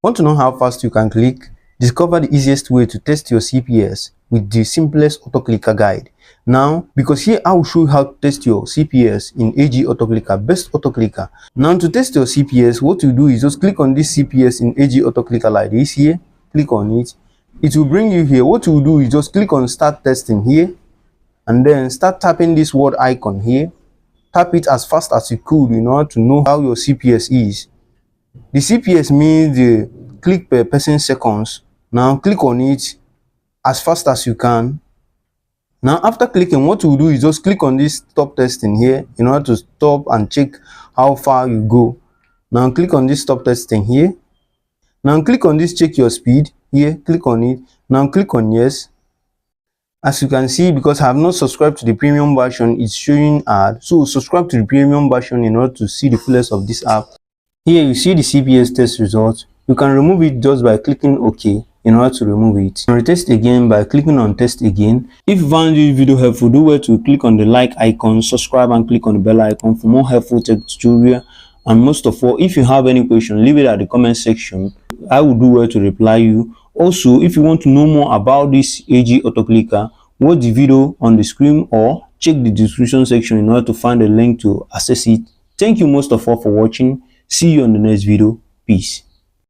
Want to know how fast you can click? Discover the easiest way to test your CPS with the simplest auto-clicker guide. Now, because here I will show you how to test your CPS in AG auto-clicker, best auto-clicker. Now, to test your CPS, what you do is just click on this CPS in AG auto-clicker like this here. Click on it. It will bring you here. What you do is just click on start testing here, and then start tapping this word icon here. Tap it as fast as you could in order to know how your CPS is. The CPS means the click per person seconds. Now click on it as fast as you can. Now after clicking, what you do is just click on this stop testing here in order to stop and check how far you go. Now click on this stop testing here. Now click on this check your speed here. Click on it. Now click on yes. As you can see, because I have not subscribed to the premium version, it's showing ad. So subscribe to the premium version in order to see the fullest of this app. Here you see the CPS test results. You can remove it just by clicking OK in order to remove it. And retest again by clicking on test again. If you found this video helpful, do well to click on the like icon, subscribe and click on the bell icon for more helpful tech tutorial. And most of all, if you have any question, leave it at the comment section. I will do well to reply you. Also, if you want to know more about this AG auto-clicker, watch the video on the screen or check the description section in order to find a link to access it. Thank you most of all for watching. See you on the next video. Peace.